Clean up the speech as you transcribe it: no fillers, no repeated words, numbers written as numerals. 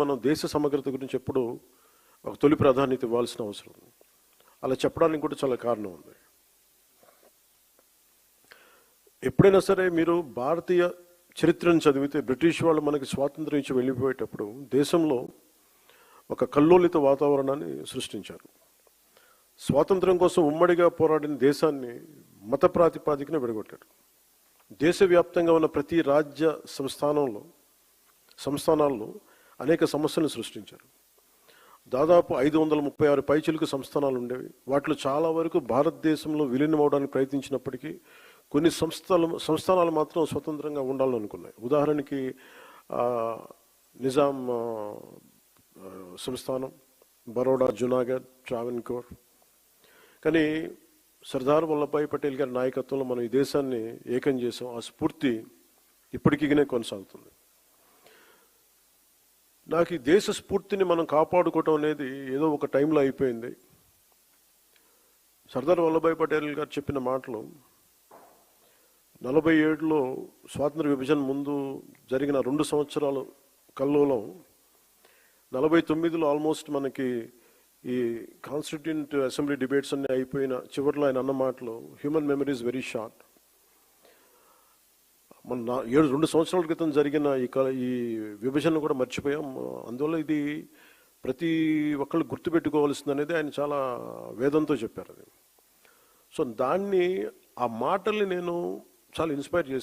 మనం దేశ సమగ్రత గురించి ఎప్పుడు ఒక తొలి ప్రాధాన్యత ఇవ్వాల్సిన అవసరం ఉంది. అలా చెప్పడానికి కూడా చాలా కారణం ఉంది. ఎప్పుడైనా సరే మీరు భారతీయ చరిత్రను చదివితే బ్రిటిష్ వాళ్ళు మనకి స్వాతంత్రం ఇచ్చి వెళ్ళిపోయేటప్పుడు దేశంలో ఒక కల్లోలిత వాతావరణాన్ని సృష్టించారు. స్వాతంత్రం కోసం ఉమ్మడిగా పోరాడిన దేశాన్ని మత ప్రాతిపాదికన విడగొట్టారు. దేశవ్యాప్తంగా ఉన్న ప్రతి రాజ్య సంస్థానాల్లో అనేక సమస్యలను సృష్టించారు. దాదాపు 536 పైచిలుకు సంస్థానాలు ఉండేవి. వాటిలో చాలా వరకు భారతదేశంలో విలీనం అవడానికి ప్రయత్నించినప్పటికీ కొన్ని సంస్థానాలు మాత్రం స్వతంత్రంగా ఉండాలని అనుకున్నాయి. ఉదాహరణకి నిజాం సంస్థానం, బరోడా, జునాగఢ్, ట్రావెన్కోర్. కానీ సర్దార్ వల్లభాయ్ పటేల్ గారి నాయకత్వంలో మనం ఈ దేశాన్ని ఏకం చేసాం. ఆ స్ఫూర్తి ఇప్పటికీనే కొనసాగుతుంది. నాకు ఈ దేశ స్ఫూర్తిని మనం కాపాడుకోవటం అనేది ఏదో ఒక టైంలో అయిపోయింది. సర్దార్ వల్లభాయ్ పటేల్ గారు చెప్పిన మాటలు 47లో స్వాతంత్ర విభజన ముందు జరిగిన 2 సంవత్సరాలు కల్లోలం 49లో ఆల్మోస్ట్ మనకి ఈ కాన్స్టిట్యూంట్ అసెంబ్లీ డిబేట్స్ అన్నీ అయిపోయిన చివరిలో ఆయన అన్న మాటలు, human memory is very short. మన 2 సంవత్సరాల క్రితం జరిగిన ఈ విభజన కూడా మర్చిపోయాం. అందువల్ల ఇది ప్రతి ఒక్కళ్ళు గుర్తుపెట్టుకోవాల్సింది అనేది ఆయన చాలా వేదంతో చెప్పారు. అది సో దాన్ని, ఆ మాటల్ని నేను చాలా ఇన్స్పైర్ చేసి